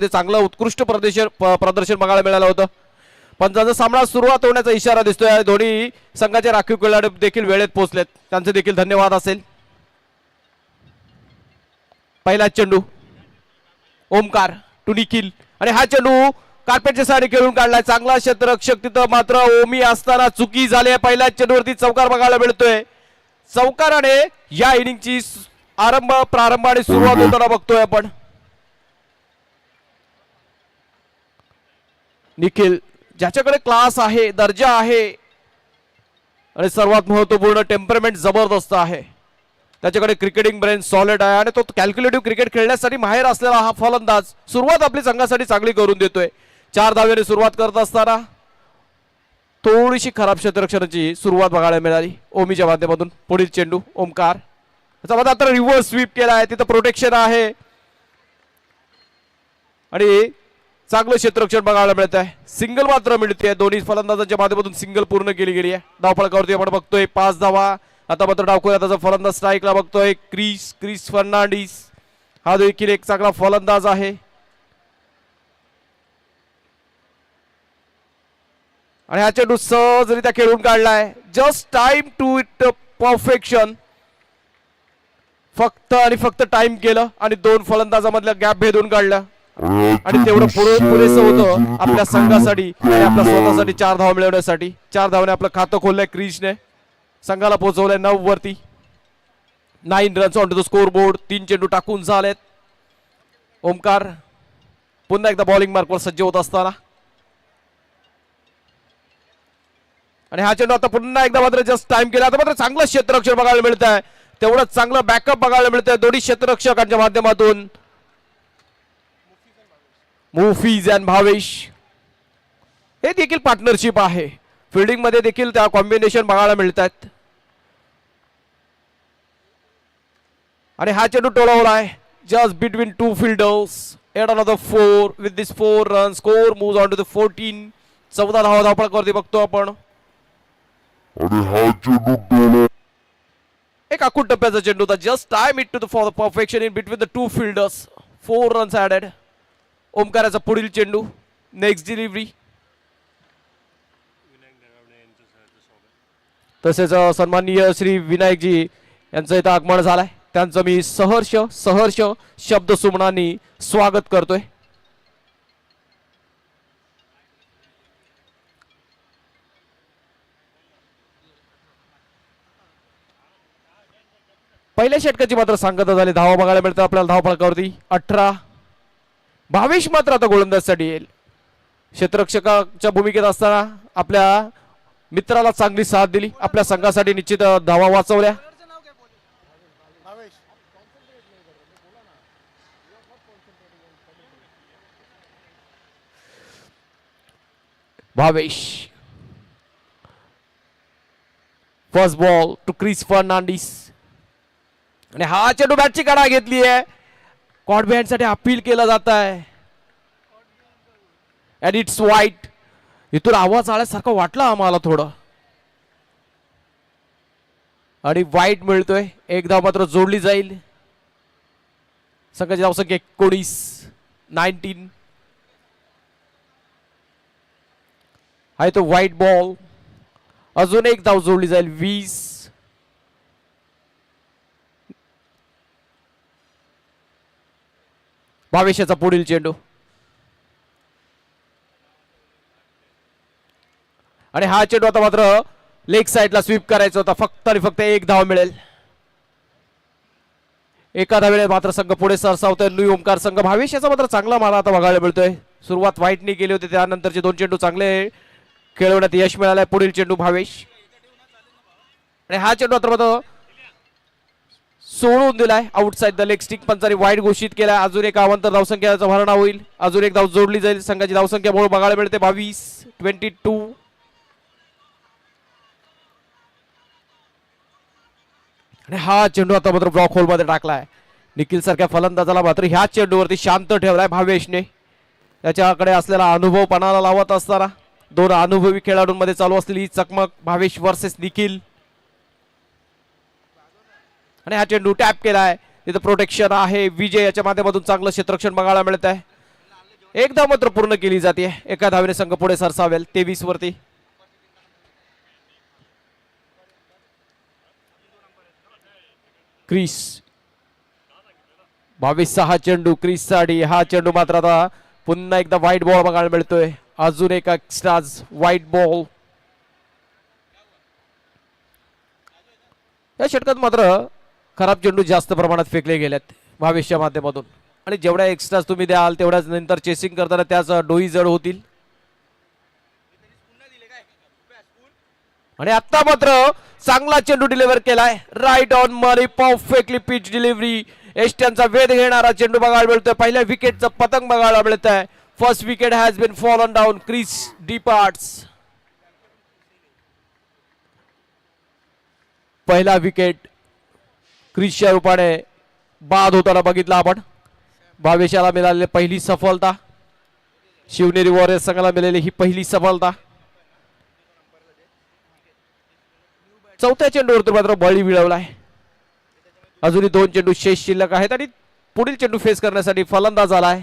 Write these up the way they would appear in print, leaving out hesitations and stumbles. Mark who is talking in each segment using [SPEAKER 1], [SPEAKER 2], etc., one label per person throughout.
[SPEAKER 1] ते चांगलं उत्कृष्ट प्रदर्शन बघायला मिळालं होतं. पंचांचा सामना सुरुवात होण्याचा इशारा दिसतोय. दोन्ही संघाचे राखीव खेळाडू देखील वेळेत पोहोचलेत, त्यांचे देखील धन्यवाद असेल. पहिला चेंडू ओमकार टू निखिल आणि हा चेंडू कार्पेटच्या साडी खेळून काढलाय. चांगला क्षेत्ररक्षक तिथं मात्र ओमी असताना चुकी झाली आहे. पहिल्या चेंडूवरती चौकार बघायला मिळतोय. चौकाराने या इनिंगची प्रारंभ आणि सुरुवात होताना बघतोय आपण. निखिल ज्याच्याकडे क्लास आहे, दर्जा आहे आणि सर्वात महत्वपूर्ण टेम्परमेंट जबरदस्त आहे, त्याच्याकडे क्रिकेटिंग ब्रेन सॉलिड आहे आणि तो कॅल्क्युलेटिव्ह क्रिकेट खेळण्यासाठी माहेर असलेला हा फलंदाज सुरुवात आपली संघासाठी चांगली करून देतोय. 4 धावेने सुरुवात करत असताना थोडीशी खराब क्षेत्ररक्षणाची सुरुवात बघायला मिळाली ओमीच्या माध्यमातून. पुढील चेंडू ओमकार, त्याचा आता रिव्हर्स स्वीप केला आहे, तिथं प्रोटेक्शन आहे आणि चांगलं क्षेत्ररक्षण बघायला मिळत आहे. सिंगल मात्र मिळते, दोन्ही फलंदाजांच्या माध्यमातून सिंगल पूर्ण केली गेली आहे. धावफलकावरती आपण बघतोय 5 धावा. आता मात्र डावखोऱ्याचा फलंदाज स्ट्राईकला बघतोय क्रिस फर्नांडिस, हा देखील एक चांगला फलंदाज आहे. आणि हा चेंडू सहजरित्या खेळून काढलाय. Just time to it perfection, फक्त आणि फक्त टाइम केलं आणि 2 फलंदाजामधल्या गॅप भेदून काढला आणि तेवढं पुरेसं होतं आपल्या संघासाठी आणि आपल्या स्वतःसाठी 4 धावा मिळवण्यासाठी. 4 धावाने आपलं खातं खोललंय क्रिसने, संघाला पोहोचवलंय 9 वरती. 9 runs on to the score board. 3 चेंडू टाकून झालेत. ओमकार पुन्हा एकदा बॉलिंग मार्कवर सज्ज होत असताना आणि हा चेंडू आता पुन्हा एकदा मात्र जस्ट टाइम केला. आता मात्र चांगलं क्षेत्ररक्षण बघायला मिळत आहे, तेवढंच चांगलं बॅकअप बघायला मिळतंय दोन्ही क्षेत्ररक्षकांच्या माध्यमातून. मुफीज अँड भावेश हे देखील पार्टनरशिप आहे, फिल्डिंग मध्ये देखील त्या कॉम्बिनेशन बघायला मिळतात. आणि हा चेंडू टोलावलाय just between 2 fielders. At another 4 with this 4 run. Score moves on to the 14. 14 धावा धावफलकावरती बघतो आपण. एक आखूड टप्प्याचा चेंडू होता. Just time it to for the perfection in between the 2 fielders. 4 runs added. ओमकाराचा पुढील चेंडू, नेक्स्ट डिलिव्हरी. तसेच सन्माननीय श्री विनायकजी यांचं इथं आगमन झालंय, त्यांचं मी सहर्ष शब्द सुमनांनी स्वागत करतोय. पहिल्या षटकाची मात्र सांगता झाली. धावा बघायला मिळतात आपल्याला धावफलकावरती 18. भावेश मात्र आता गोलंदाजसाठी येईल. क्षेत्ररक्षकाच्या भूमिकेत असताना आपल्या मित्राला चांगली साथ दिली, आपल्या संघासाठी निश्चित धावा वाचवल्या. Bhavesh first ball to Chris Fernandes आणि हा चेंडू बॅटची काढा घेतली आहे. कॉट बिहाइंड साठी अपील केलं जात आहे अँड इट्स वाईट. इथून आवाज आल्यासारखं वाटलं आम्हाला थोडं आणि वाईट मिळतोय. एक धाव मात्र जोडली जाईल. संघाची धावसंख्या 19. आहे तो वाईट बॉल. अजून एक धाव जोडली जाईल 20. भावेशाचा पुढील चेंडू आणि हा चेंडू आता मात्र लेग साइडला स्वीप करायचा होता. फक्त आणि फक्त 1 धाव मिळेल. एका धावेने मात्र संघ पुढे सरसावतोय. न्यू ओमकार संघ. भावेश याचा मात्र चांगला मारा आता बघायला मिळतोय. सुरुवात वाईटनी केली होती, त्यानंतरचे 2 चेंडू चांगले खेळवण्यात यश मिळालंय. पुढील चेंडू भावेश आणि हा चेंडू मात्र सोडून दिलाय आउटसाइड द लेग स्टिक. पंचांनी वाईट घोषित केलाय. अजून एक अवांतर धावसंख्येचा भरणा होईल. अजून एक धाव जोडली जाईल. संघाची धावसंख्या मूळ बघायला मिळते 22. आणि हा चेंडू आता मात्र ब्लॉक होल मध्ये टाकलाय. निखिल सारख्या फलंदाजाला मात्र ह्या चेंडूवरती शांत ठेवलाय भावेशने. त्याच्याकडे असलेला अनुभव पणाला लावत असताना 2 अनुभवी खेळाडूंमध्ये चालू असलेली चकमक भावेश वर्सेस निखिल. आणि हा चेंडू टॅप केलाय. तिथं प्रोटेक्शन आहे. विजय याच्या माध्यमातून चांगलं क्षेत्ररक्षण बघायला मिळत आहे. एक धाव मात्र पूर्ण केली जाते. एका धावेने संघ पुढे सरसावेल 23 वरती. क्रिस 22 हा चेंडू क्रिस साठी. हा चेंडू मात्र आता पुन्हा एकदा व्हाईट बॉल बघायला मिळतोय. अजून एक एक्स्ट्राज व्हाईट बॉल. या षटकात मात्र खराब चेंडू जास्त प्रमाणात फेकले गेलेत भावेशच्या माध्यमातून. आणि जेवढ्या एक्स्ट्राज तुम्ही द्याल तेवढ्याच नंतर चेसिंग करताना त्याच डोई जड होतील. आणि आता मात्र चांगला चेंडू डिलिव्हर केलाय. Right on money perfectly pitch delivery. एस्ट्यांचा वेध घेणारा चेंडू बघायला मिळतोय. पहिल्या विकेटचं पतंग बघायला मिळत आहे. First wicket has been fallen down. Chris departs. पहिला विकेट क्रिसच्या रूपाने बाद होताना बघितला आपण. भावेशाला मिळालेली पहिली सफलता. शिवनेरी वॉरियर्स संघाला मिळालेली ही पहिली सफलता. चौथ्या चेंडूवरती मात्र बळी मिळवलाय. अजूनही 2 चेंडू शेष शिल्लक आहेत आणि पुढील चेंडू फेस करण्यासाठी फलंदाज आलाय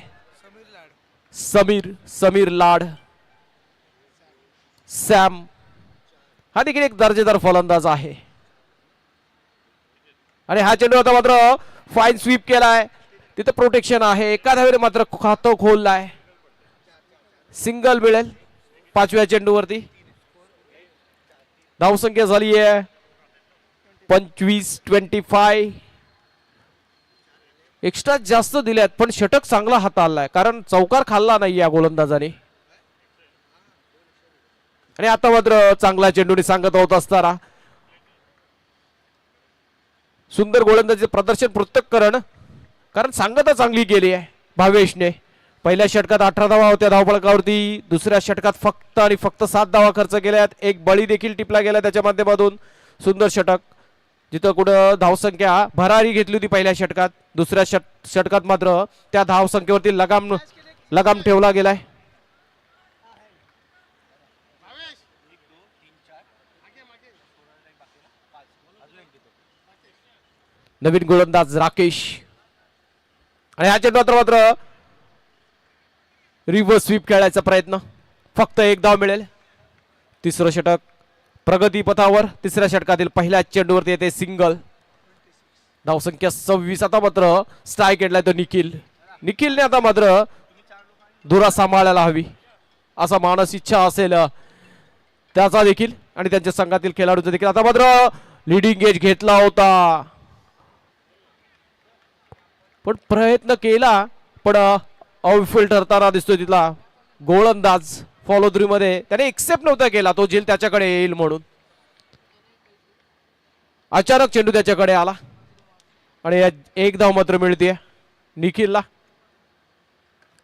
[SPEAKER 1] समीर लाड. सॅम हा देखील एक दर्जेदार फलंदाज आहे. आणि हा चेंडू आता मात्र फाईन स्वीप केलाय. तिथे प्रोटेक्शन आहे. एका धावेने मात्र खातं खोललाय. सिंगल मिळेल 5व्या चेंडूवरती. धावसंख्या झाली आहे 25-25. एक्स्ट्रा जास्त दिल्यात पण षटक चांगला हाताळलाय कारण चौकार खाल्ला नाही या गोलंदाजाने. आणि आता मात्र चांगला चेंडूने सांगत होत असताना सुंदर गोलंदाजीचे प्रदर्शन पृथक्करण कारण सांगता चांगली केली आहे भावेशने. पहिल्या षटकात 18 धावा होत्या धावफलकावरती. दुसऱ्या षटकात फक्त आणि फक्त 7 धावा खर्च केल्यात. एक बळी देखील टिपला गेला त्याच्या माध्यमातून. सुंदर षटक जिथं कुठं धावसंख्या भरारी घेतली होती पहिल्या षटकात. दुसऱ्या षटकात मात्र त्या धावसंख्येवरती लगाम ठेवला गेलाय. नवीन गोलंदाज राकेश. आणि हा चेंडू मात्र रिव्हर्स स्वीप खेळायचा प्रयत्न. फक्त एक धाव मिळेल. तिसरं षटक प्रगती पथावर. तिसऱ्या षटकातील पहिल्या चेंडूवरती येते सिंगल. धावसंख्या 26. आता मात्र स्ट्राईक घेतलाय तो निखिलने आता मात्र धुरा सांभाळायला हवी असा मानस इच्छा असेल त्याचा देखील आणि त्यांच्या संघातील खेळाडूचा देखील. आता मात्र लिडिंग एज घेतला होता पण प्रयत्न केला पण अविफल ठरताना दिसतोय. तिथला गोलंदाज फॉलो थ्रू मध्ये त्याने एक्सेप्ट नव्हता केला तो झेल त्याच्याकडे येईल म्हणून. अचानक चेंडू त्याच्याकडे आला आणि एक धाव मात्र मिळते निखिलला.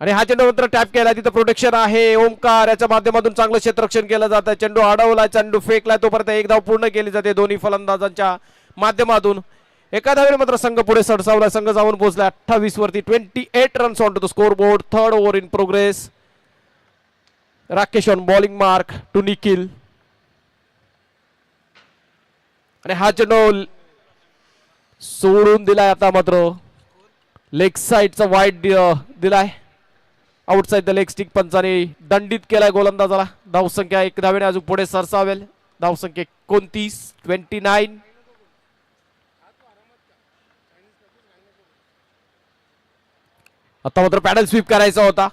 [SPEAKER 1] आणि हा चेंडू मात्र टॅप केला. तिथं प्रोटेक्शन आहे. ओमकार याच्या माध्यमातून चांगलं क्षेत्ररक्षण केलं जातं. चेंडू अडवला चेंडू फेकला तोपर्यंत एक धाव पूर्ण केली जाते दोन्ही फलंदाजांच्या माध्यमातून. एका धावेने मात्र संघ पुढे सरसावला. संघ जाऊन पोहोचला 28 वरती. 28 runs on to the score board. Third over in progress. Rakesh on bowling mark to Nikhil. आणि हा चेंडू सोडून दिलाय. आता मात्र लेग साइडचा वाईड दिलाय. आउटसाइड द लेग स्टिक पंचाने दंडित केलाय गोलंदाजाला. धावसंख्या एक धावेने अजून पुढे सरसावेल. धावसंख्या 29. आता मात्र पॅडल स्वीप करायचा होता.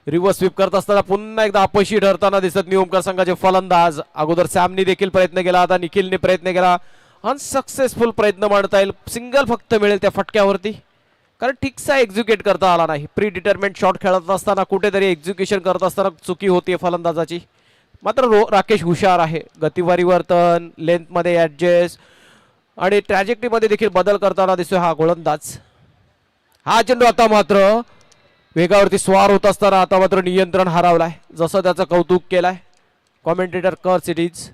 [SPEAKER 1] रिव्हर्स स्वीप करत असताना पुन्हा एकदा अपयशी ठरताना दिसत निओमकर संघाचे फलंदाज. अगोदर सॅमनी देखील प्रयत्न केला. आता निखिलने प्रयत्न केला. अनसक्सेसफुल प्रयत्न म्हणता येईल. सिंगल फक्त मिळेल त्या फटक्यावरती कारण ठीकसा एक्झिक्युट करता आला नाही. प्री डिटरमेंट शॉट खेळत असताना कुठेतरी एक्झिक्युशन करत असताना चुकी होती फलंदाजाची. मात्र राकेश हुशार आहे. गतिपरिवर्तन लेंथमध्ये ऍडजस्ट आणि ट्रॅजेक्टरीमध्ये देखील बदल करताना दिसतोय हा गोलंदाज. हा चेंडू आता मात्र वेगावरती स्वार होत असताना आता मात्र नियंत्रण हरवलाय. जसं त्याचं कौतुक केलाय कॉमेंटेटर कर सिटीज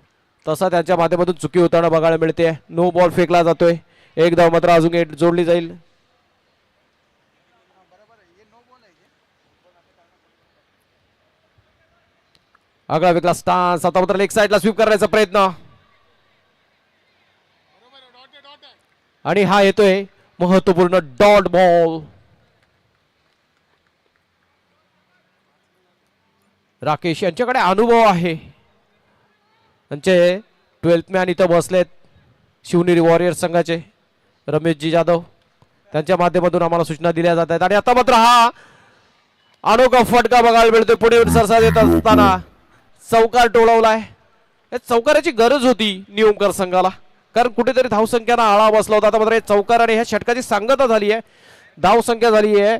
[SPEAKER 1] तसा त्यांच्या माध्यमातून चुकी होताना बघायला मिळते. नो बॉल फेकला जातोय. एक धाव मात्र अजून जोडली जाईल. आगळा वेगळा स्टान्स. आता मात्र लेग साइडला स्वीप करण्याचा प्रयत्न आणि हा येतोय महत्वपूर्ण डॉट बॉल. राकेश यांच्याकडे अनुभव आहे. त्यांचे 12th मॅन इथं बसलेत शिवनेरी वॉरियर संघाचे रमेशजी जाधव. त्यांच्या माध्यमातून आम्हाला सूचना दिल्या जात आहेत. आणि आता मात्र हा अनोखा फटका बघायला मिळतोय. पुढे सरसा देत असताना चौकार टोळवलाय. या चौकाराची गरज होती नियमकर संघाला, कारण कुठेतरी धावसंख्याला आळा बसला होता. आता मात्र चौकार आणि ह्या षटकाची सांगता झाली आहे. धावसंख्या झाली आहे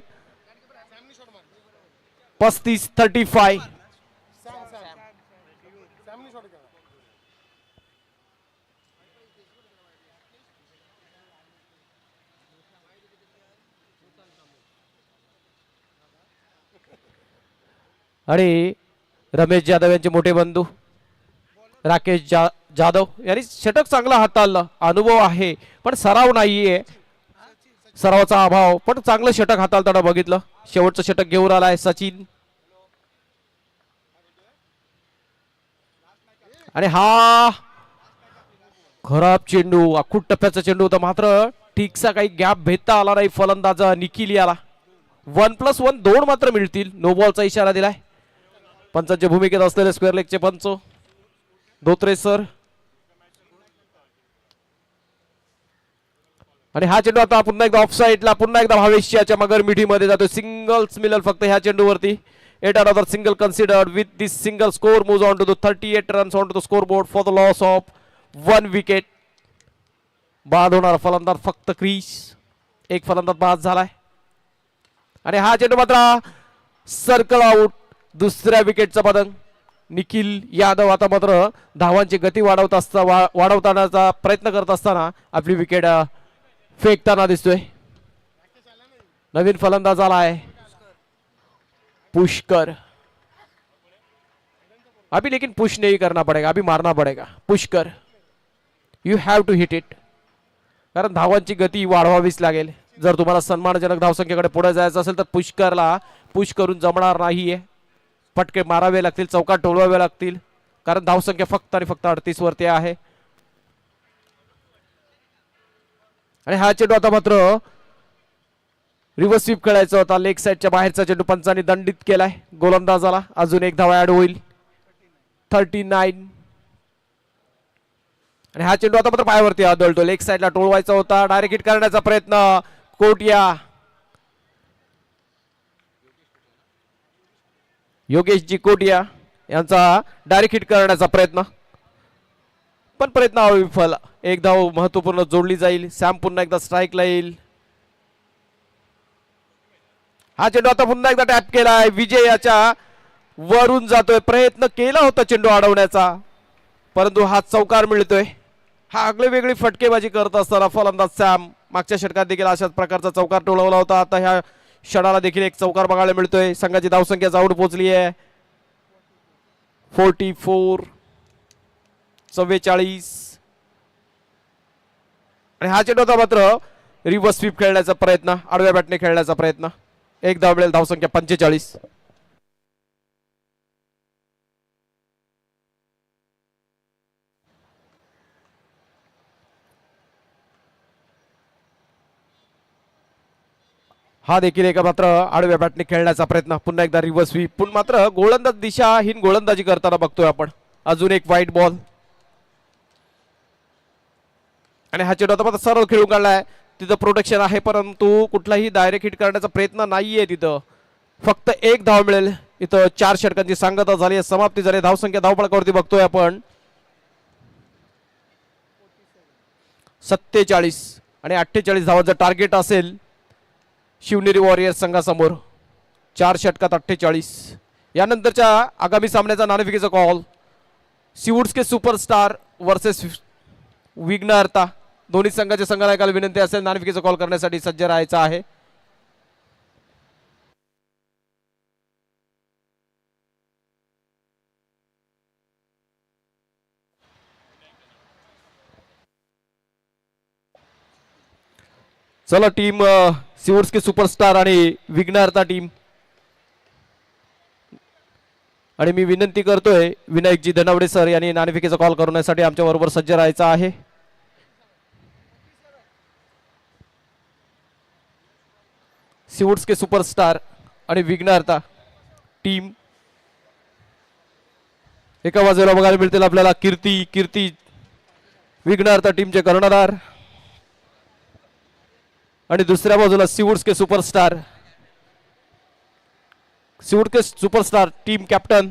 [SPEAKER 1] 35-35. आणि रमेश जाधव यांचे मोठे बंधू राकेश जाधव यांनी षटक चांगला हाताळलं. अनुभव आहे पण सराव नाहीये, सरावाचा अभाव, पण चांगलं षटक हाताळताना बघितलं. शेवटचं षटक घेऊन आलाय सचिन. आणि हा खराब चेंडू, अखूट टप्प्याचा चेंडू होता, मात्र ठीकसा काही गॅप भेदता आला नाही. फलंदाज निखिल याला 1+1 2 मात्र मिळतील. नो बॉलचा इशारा दिलाय. पंचांच्या भूमिकेत असलेले स्क्वेअर लेगचे पंच धोत्रे सर. आणि हा चेंडू आता पुन्हा एकदा ऑफ साइडला, पुन्हा एकदा भावेशियाच्या मगर मिठीमध्ये जातो. सिंगल्स मिळेल फक्त ह्या चेंडूवरती. Yet another single considered. With this single, score moves on to the 38 runs onto the scoreboard for the loss of 1 wicket. बाद होणार फलंदाज फक्त क्रीज. एक फलंदाज बाद झालाय. आणि हा चेंडू मात्र सर्कल आउट. दुसऱ्या विकेटचा पतंग. निखिल यादव आता मात्र धावांची गती वाढवतानाचा प्रयत्न करत असताना आपली विकेट फेकताना दिसतोय. नवीन फलंदाज आलाय पुष्कर. अभी लेकिन पुश नहीं करना पड़ेगा, अभी मारना पड़ेगा. Pushkar, you have to hit it. कारण धावांची गती वाढवावीच लागेल. जर तुम्हाला सन्मानजनक धावसंख्येकडे पुढे जायचं असेल तर पुष्करला पुश करून जमणार नाहीये. फटके मारावे लागतील, चौकात टोलवावे लागतील, कारण धावसंख्या फक्त आणि फक्त 38 वरती आहे. आणि हा चेंडू आता मात्र रिव्हर्स स्वीप खेळायचा होता. लेग साइडच्या बाहेरचा चेंडू पंचांनी दंडित केलाय गोलंदाजाला. अजून एक धावा ऍड होईल. 39. आणि हा चेंडू आता मात्र पायावरती आदळतो. लेग साइडला टोळवायचा होता. डायरेक्ट हिट करण्याचा प्रयत्न कोटिया. योगेशजी कोटिया यांचा डायरेक्ट हिट करण्याचा प्रयत्न, पण प्रयत्न अविफल. एक धाव महत्वपूर्ण जोडली जाईल. सॅम पुन्हा एकदा स्ट्राईकला येईल. हा चेंडू आता पुन्हा एकदा टॅप केलाय. विजय याच्या वरून जातोय. प्रयत्न केला होता चेंडू अडवण्याचा, परंतु हा चौकार मिळतोय. हा आगळे वेगळी फटकेबाजी करत असताना फलंदाज सॅम मागच्या षटकात देखील अशाच प्रकारचा चौकार टोळवला होता. आता ह्या षडाला देखील एक चौकार बघायला मिळतोय. संघाची धावसंख्या जाऊन पोहोचली आहे 44. 44. आणि हा चेंडू आता मात्र रिव्हर्स स्वीप खेळण्याचा प्रयत्न, आडव्या बॅटने खेळण्याचा प्रयत्न. एक धाव मिळेल. धावसंख्या 45. हा देखील एका मात्र आडव्या बॅटने खेळण्याचा प्रयत्न. पुन्हा एकदा रिव्हर्स स्वीप. पण मात्र गोलंदाज दिशाहीन गोलंदाजी करताना बघतोय आपण. अजून एक वाईट बॉल. आणि हा चेंडू आता मात्र सरळ खेळून काढलाय. तिथं प्रोटेक्शन आहे, परंतु कुठलाही डायरेक्ट हिट करण्याचा प्रयत्न नाहीये तिथं. फक्त एक धाव मिळेल. इथं 4 षटकांची सांगता झाली, समाप्ती झाली. धावसंख्या धावफलकावरती बघतोय आपण 47. आणि 48 धावांचं टार्गेट असेल शिवनेरी वॉरियर्स संघासमोर. 4 षटकात 48. यानंतरच्या आगामी सामन्याचा नाणेफेकीचा कॉल सीवूड्स के सुपरस्टार वर्सेस विघ्नहर्ता. दोन्ही संघाच्या संघनायकाला विनंती असेल नाणेफेकीचा कॉल करण्यासाठी सज्ज राहायचा आहे. चला टीम सीवूड्स के सुपरस्टार आणि विघ्नहर्ता टीम. आणि मी विनंती करतोय विनायकजी धनावडे सर यांनी नाणेफेकीचा कॉल करण्यासाठी आमच्या बरोबर सज्ज राहायचा आहे. सीवूड्स के सुपरस्टार आणि विघ्नहर्ता टीम एका बाजूला बघायला मिळतील आपल्याला कीर्ती विघ्नहर्ता टीमचे कर्णधार आणि दुसऱ्या बाजूला सीवूड्स के सुपरस्टार टीम कॅप्टन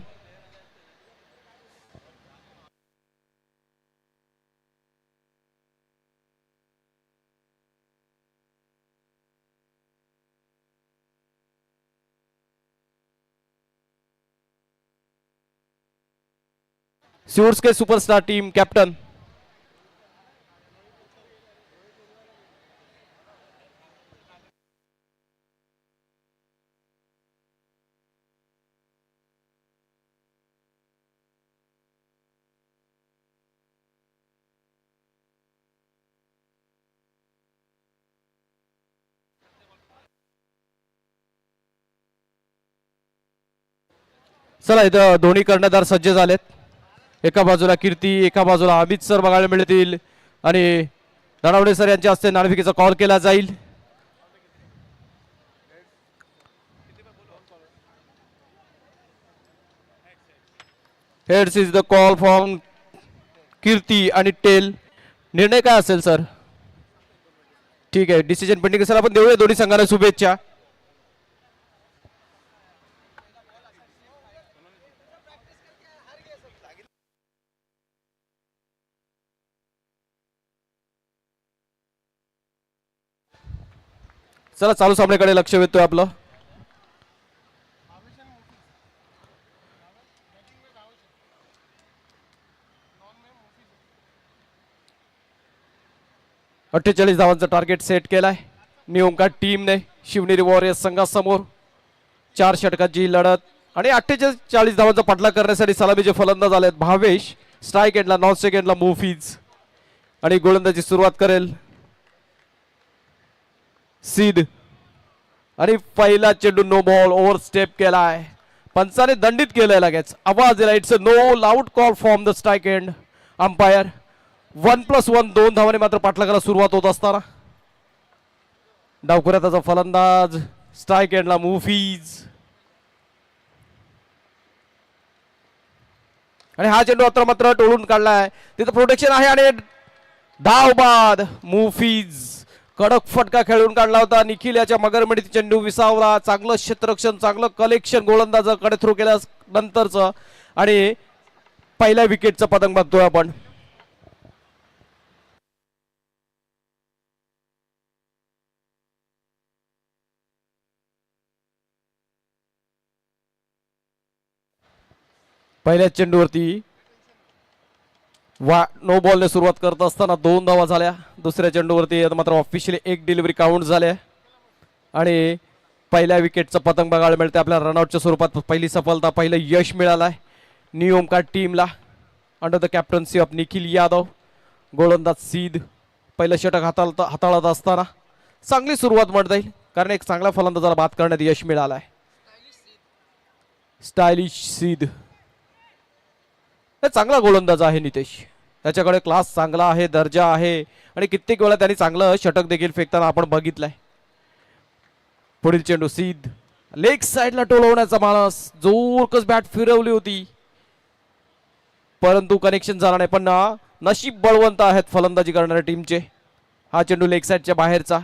[SPEAKER 1] सीवूड्स के सुपरस्टार टीम कॅप्टन चला इथं दोन्ही कर्णधार सज्ज झालेत. एका बाजूला कीर्ती एका बाजूला अमित सर बघायला मिळतील आणि नरवणे सर यांच्या हस्ते नाणेफेकीचा कॉल केला जाईल. Heads is the call from Kirti आणि टेल. निर्णय काय असेल सर? ठीक आहे, डिसिजन पेंडिंग असेल. आपण देऊया दोन्ही संघांना शुभेच्छा. चला चालू सामन्याकडे लक्ष वेधतोय आपलं. अठ्ठेचाळीस धावांचा टार्गेट सेट केलाय नियोमका टीमने शिवनेरी वॉरियर्स संघासमोर. 4 षटकांची लढत आणि 48 धावांचा पाठलाग करण्यासाठी सलामीचे फलंदाज आलेत भावेश. स्ट्राईक एंडला नॉन स्ट्राईक एंडला मुफीज आणि गोलंदाजी सुरुवात करेल सीद. आणि पहिला चेंडू नो बॉल ओव्हर स्टेप केलाय, पंचाने दंडित केलंय. लगेच आवाज दिला, it's a no loud call from the strike end umpire. 1+1 2 धावांनी मात्र पाठलागाला सुरुवात होत असताना डावखुऱ्यात त्याचा फलंदाज स्ट्राईक एंडला मुफीज आणि हा चेंडू आता मात्र टोळून काढलाय. तिथं प्रोटेक्शन आहे आणि धाव बाद. मुफीज कडक फटका खेळून काढला होता. निखिल याच्या मगरमडीत चेंडू विसावला. चांगलं क्षेत्ररक्षण, चांगलं कलेक्शन गोलंदाजाकडे थ्रो केल्यानंतरचं आणि पहिल्या विकेटचं पतंग बघतोय आपण. पहिल्या चेंडूवरती नो बॉलने सुरुवात करत असताना 2 धावा झाल्या. दुसऱ्या चेंडूवरती मात्र ऑफिशियली 1 डिलिव्हरी काउंट झाल्या आणि पहिल्या विकेटचं पतंग बघायला मिळते आपल्याला. रनआउटच्या स्वरूपात पहिली सफलता, पहिलं यश मिळालंय नियोमका टीमला under the captaincy of Nikhil Yadav. गोलंदाज सीद पहिलं षटक हाताळत असताना चांगली सुरुवात म्हणता येईल कारण एक चांगल्या फलंदाजाला बाद करण्यात यश मिळालंय. स्टायलिश सीद चांगला गोलंदाज आहे नितेश. त्याच्याकडे क्लास चांगला आहे, दर्जा आहे आणि कित्येक वेळा त्यांनी चांगलं षटक देखील फेकताना आपण बघितलंय. पुढील चेंडू सीद लेग साइडला टोलवण्याचा मानस. जोरकस बॅट फिरवली होती परंतु कनेक्शन झाला नाही. पण नशीब बळवंत आहेत फलंदाजी करणाऱ्या टीमचे. हा चेंडू लेग साइडच्या बाहेरचा.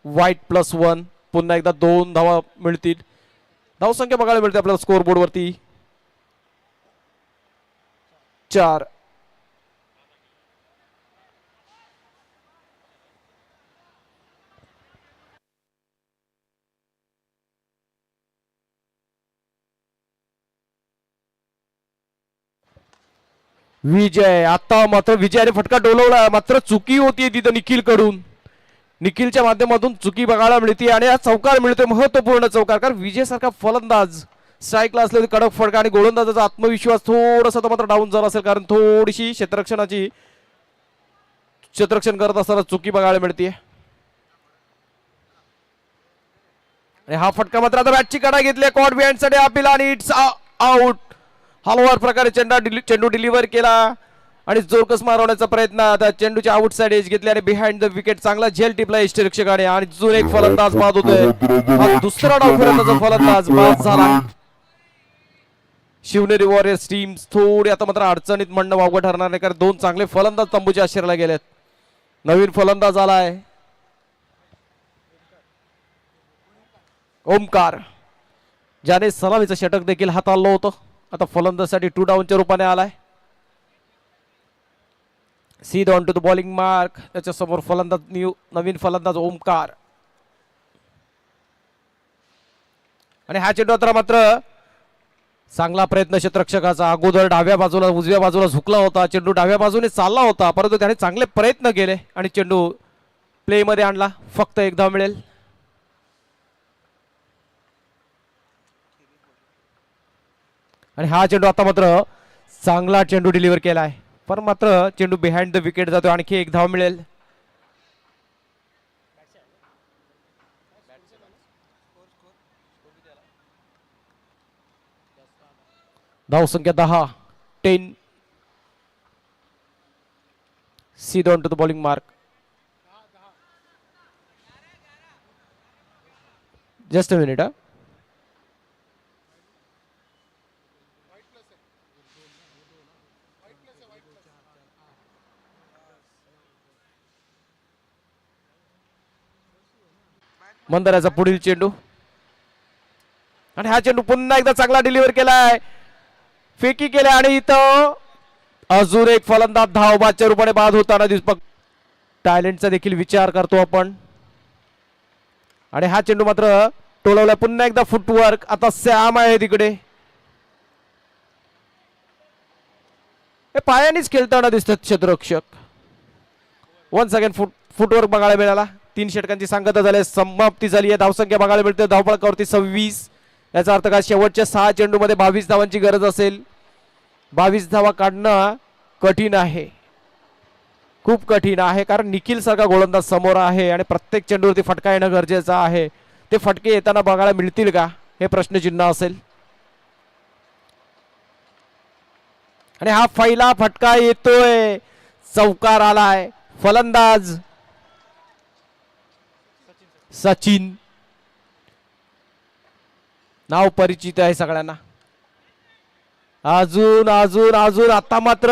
[SPEAKER 1] white+1 पुन्हा एकदा 2 धावा मिळतील. धावसंख्या बघायला मिळते आपल्याला स्कोर बोर्ड वरती 4. विजय आता मात्र विजयाने फटका डोलवला. मात्र चुकी होती तिथं निखिल कडून. निखिलच्या माध्यमातून चुकी बघायला मिळते आणि हा चौकार मिळतोय, महत्वपूर्ण चौकार. कारण विजय सारखा फलंदाज स्ट्राईकला असलेली कडक फटका आणि गोलंदाजाचा आत्मविश्वास थोडासा मात्र डाऊन झाला असेल कारण थोडीशी क्षेत्ररक्षण करत असताना चुकी बघायला मिळते. आणि हा फटका मात्र आता बॅटची कडा घेतली कॉट बिहाइंड साठी अपील आणि इट्स आउट. हलवार प्रकारे चेंडू डिलिव्हर केला आणि जोरकस मारवण्याचा प्रयत्न. आता चेंडूची आउट साइड एज घेतली आणि बिहाइंड द विकेट चांगला झेल टिपला यष्टीरक्षकाने आणि अजून एक फलंदाज बाद होतोय. हा दुसरा डावखुऱ्याचा फलंदाज बाद झाला. शिवनेरी वॉरियर्स टीम थोडी आता मात्र अडचणीत म्हणणं वावगं ठरणार नाही, कारण दोन चांगले फलंदाज तंबूच्या आश्रयाला गेलेत. नवीन फलंदाज आलाय ओमकार, ज्याने सलामीचं षटक देखील हाताळलं होतं. आता फलंदाजसाठी 2 डाऊनच्या रूपाने आलाय. सीध on to the bowling mark. त्याच्यासमोर फलंदाज नवीन फलंदाज ओमकार. आणि हा चेंडू मात्र चांगला प्रयत्न क्षेत्ररक्षकाचा. अगोदर डाव्या बाजूला उजव्या बाजूला झुकला होता, चेंडू डाव्या बाजूने चालला होता, परंतु त्याने चांगले प्रयत्न केले आणि चेंडू प्ले मध्ये आणला. फक्त एक धाव मिळेल. आणि हा चेंडू आता मात्र चांगला चेंडू डिलिव्हर केलाय, पण मात्र चेंडू बिहाइंड द विकेट जातो. आणखी एक धाव मिळेल. धाव संख्या 10. सीध on to the bowling mark. Just a minute. मंदाराचा पुढील चेंडू, आणि हा चेंडू पुन्हा एकदा चांगला डिलिव्हर केलाय, फेकी केल्या, आणि इथं अजून एक फलंदाज धावबादच्या रूपाने बाद होताना दिसतो. टॅलेंटचा देखील विचार करतो आपण. आणि हा चेंडू मात्र टोलवलाय. पुन्हा एकदा फुटवर्क. आता सॅम आहे तिकडे. हे पायानेच खेळताना दिसतात क्षेत्ररक्षक. वन्स अगेन फुटवर्क बघायला मिळाला. 3 षटकांची सांगता झाली, समाप्ती झाली आहे. धावसंख्या बघायला मिळते धावफलकावरती 26. याचा अर्थ काय, शेवटच्या 6 चेंडूमध्ये 22 धावांची गरज असेल. 22 धावा काढणं कठीण आहे, खूप कठीण आहे, कारण निखिल सारखा गोलंदाज समोर आहे आणि प्रत्येक चेंडूवरती फटका येणं गरजेचं आहे. ते फटके येताना बघायला मिळतील का, हे प्रश्नचिन्ह असेल. आणि हा पहिला फटका येतोय, चौकार आलाय. फलंदाज सचिन, नाव परिचित आहे सगळ्यांना. अजून अजून अजून आता मात्र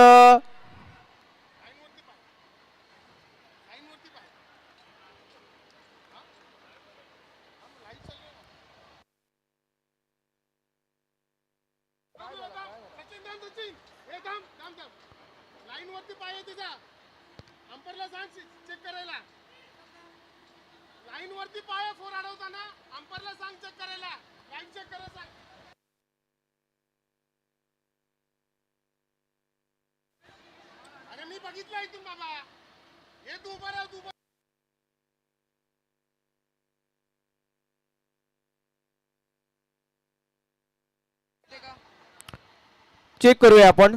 [SPEAKER 1] चेक करूया आपण.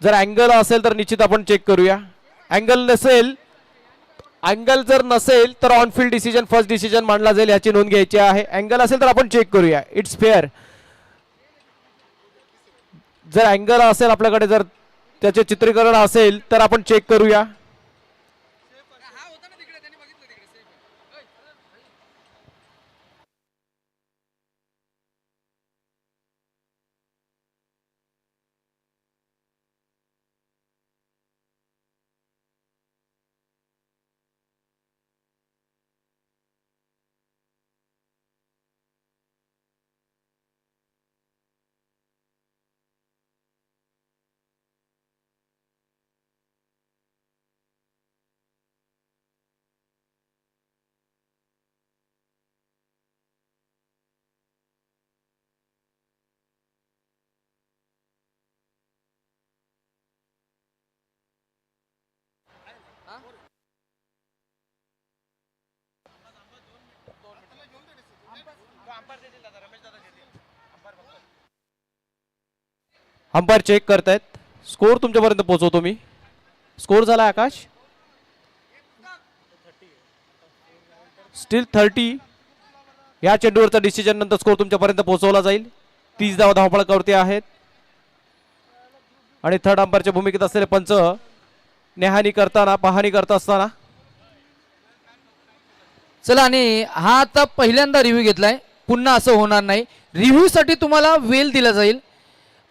[SPEAKER 1] जर अँगल असेल तर निश्चित आपण चेक करूया. अँगल जर नसेल तर on field decision first decision मानला जाईल, याची नोंद घ्यायची आहे. अँगल असेल तर आपण चेक करूया. It's fair. जर अँगल असेल आपल्याकडे, जर त्याचे चित्रीकरण असेल तर आपण चेक करूया. अंपायर चेक करतायत. स्कोर तुमच्यापर्यंत पोहोचवतो मी. स्कोर झाला आकाश, स्टील 30. या चेंडूवरचा डिसिजन नंतर स्कोर तुमच्यापर्यंत पोहोचवला जाईल. 30 धावा धावफलकावरती आहेत. आणि थर्ड अंपायरच्या भूमिकेत असलेले पंच पाहणी करत असताना.
[SPEAKER 2] चला, आणि हा आता पहिल्यांदा रिव्ह्यू घेतलाय, पुन्हा असं होणार नाही. रिव्ह्यू साठी तुम्हाला वेळ दिला जाईल.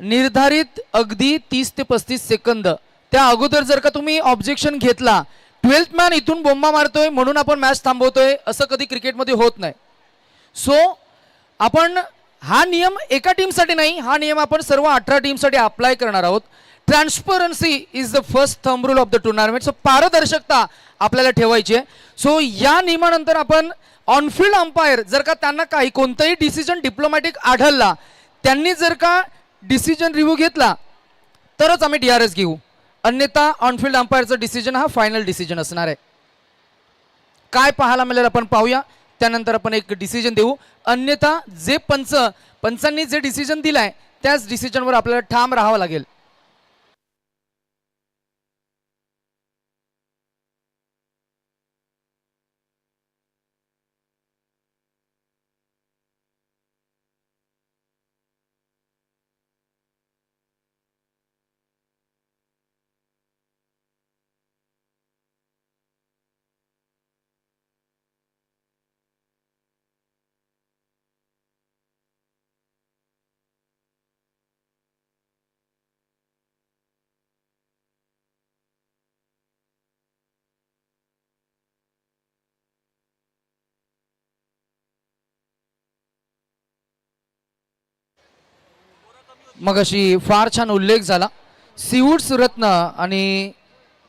[SPEAKER 2] निर्धारित अगदी 30 ते 35 सेकंद त्या अगोदर जर का तुम्ही ऑब्जेक्शन घेतला, 12th मॅन इथून बोंबा मारतोय म्हणून आपण मॅच थांबवतोय, असं कधी क्रिकेटमध्ये होत नाही. सो आपण हा नियम एका टीमसाठी नाही, हा नियम आपण सर्व 18 टीमसाठी अप्लाय करणार आहोत. Transparency is the first thumb rule of the tournament. So पारदर्शकता आपल्याला ठेवायची आहे. सो या नियमानंतर आपण ऑनफिल्ड अंपायर जर का त्यांना काही कोणताही डिसिजन डिप्लोमॅटिक आढळला, त्यांनी जर का डिसिजन रिव्ह्यू घेतला तरच आम्ही DRS घेऊ, अन्यथा ऑनफिल्ड अंपायरचा डिसिजन हा फायनल डिसिजन असणार आहे. काय पाहायला मिळेल आपण पाहूया, त्यानंतर आपण एक डिसिजन देऊ. अन्यथा जे पंचांनी जे डिसिजन दिलाय त्याच डिसिजनवर आपल्याला ठाम राहावं लागेल. मग अशी फार छान उल्लेख झाला सीवूड्स रत्न. आणि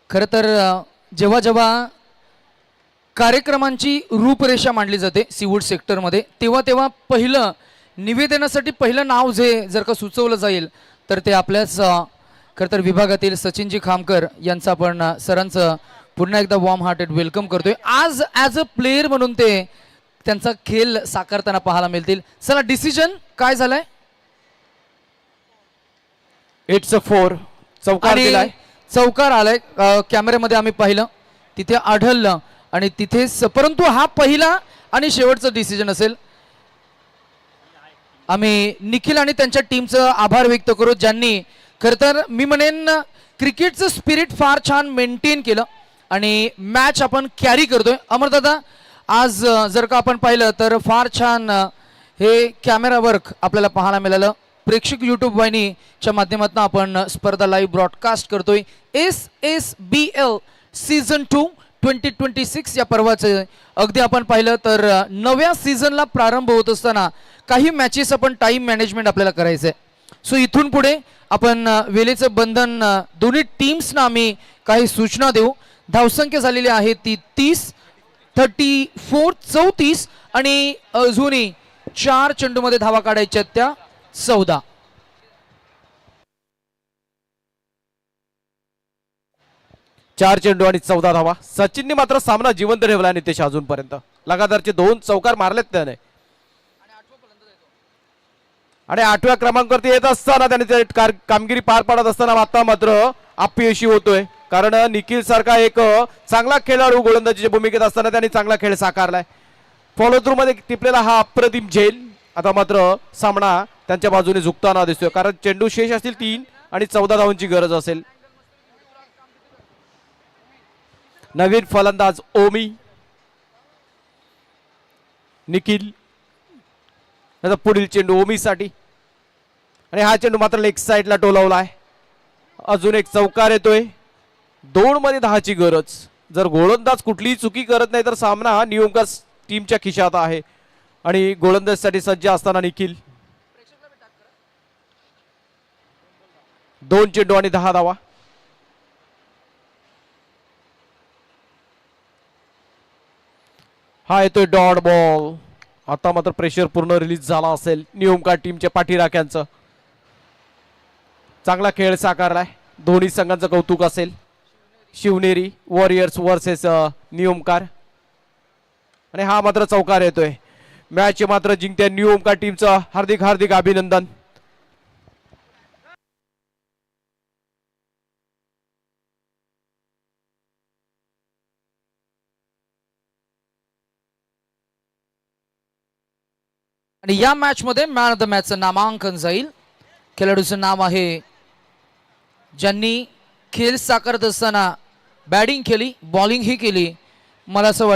[SPEAKER 2] खरं तर जेव्हा जेव्हा कार्यक्रमांची रूपरेषा मांडली जाते सीवूड सेक्टरमध्ये, तेव्हा तेव्हा पहिलं निवेदनासाठी पहिलं नाव जर का सुचवलं जाईल तर ते आपल्याच खरं तर विभागातील सचिनजी खामकर यांचं आपण सरांचं पुन्हा एकदा वॉर्म हार्टेड वेलकम करतोय. आज ॲज अ प्लेयर म्हणून ते त्यांचा खेळ साकारताना पाहायला मिळतील. चला डिसिजन काय झालाय?
[SPEAKER 1] It's a 4. चौकार दिलाय.
[SPEAKER 2] चौकार आलाय. कॅमेऱ्यामध्ये आम्ही पाहिलं, तिथे आढळलं आणि तिथेच, परंतु हा पहिला आणि शेवटचा डिसिजन असेल. आम्ही निखिल आणि त्यांच्या टीमचं आभार व्यक्त करू, ज्यांनी खरं तर मी म्हणेन क्रिकेटचं स्पिरिट फार छान मेंटेन केलं आणि मॅच आपण कॅरी करतोय. अमरदादा, आज जर का आपण पाहिलं तर फार छान हे कॅमेरा वर्क आपल्याला पाहायला मिळालं. प्रेक्षक यूट्यूब वाहिनीच्या माध्यमातून आपण स्पर्धा लाईव्ह ब्रॉडकास्ट करतोय. SSBL सीझन 2 2026 या पर्वाचं अगदी आपण पाहिलं तर नव्या सीझनला प्रारंभ होत असताना काही मॅचेस आपण टाइम मॅनेजमेंट आपल्याला करायचं आहे. सो इथून पुढे आपण वेळेचं बंधन दोन्ही टीम्सना आम्ही काही सूचना देऊ. धावसंख्या झालेली आहे ती 30, 34, 34 आणि अजूनही 4 चेंडूमध्ये धावा काढायच्या त्या 14.
[SPEAKER 1] चार चेंडू आणि 14 धावा. सचिनने मात्र सामना जिवंत ठेवला नितेश अजूनपर्यंत. लगातारचे 2 चौकार मारलेत त्याने आणि 8व्या क्रमांकावरती येत असताना त्याने कामगिरी पार पाडत असताना आता मात्र अपयशी होतोय. कारण निखिल सारखा एक चांगला खेळाडू गोलंदाजीच्या भूमिकेत असताना त्यांनी चांगला खेळ साकारलाय. फॉलो थ्रू मध्ये टिपलेला हा अप्रतिम झेल आता मात्र सामना त्यांच्या बाजूने झुकताना दिसतोय. कारण चेंडू शेष असतील 3 आणि 14 धावांची गरज असेल. नवीन फलंदाज ओमी, निखिल, पुढील चेंडू ओमीसाठी आणि हा चेंडू मात्र लेग साईडला टोलावलाय. अजून एक चौकार येतोय. 2 मध्ये 10ची गरज. जर गोलंदाज कुठलीही चुकी करत नाही तर सामना नियमकार टीमच्या खिशात आहे आणि गोलंदाजसाठी सज्ज असताना निखिल. 2 चेंडू आणि 10 धावा. हा येतोय डॉट बॉल. आता मात्र प्रेशर पूर्ण रिलीज झाला असेल नियमकार टीमच्या पाठीराख्यांचं. चांगला खेळ साकारलाय. दोन्ही संघांचं कौतुक असेल. शिवनेरी वॉरियर्स वर्सेस नियमकार आणि हा मात्र चौकार येतोय. मॅच मात्र जिंकत्या नियमकार टीमचं हार्दिक हार्दिक अभिनंदन.
[SPEAKER 2] आणि या मॅच मध्ये मॅन ऑफ द मॅचचं नामांकन जाईल. खेळाडूचं नाव आहे ज्यांनी खेळ साकारत असताना बॅटिंग केली, बॉलिंग ही केली. मला असं वाटतं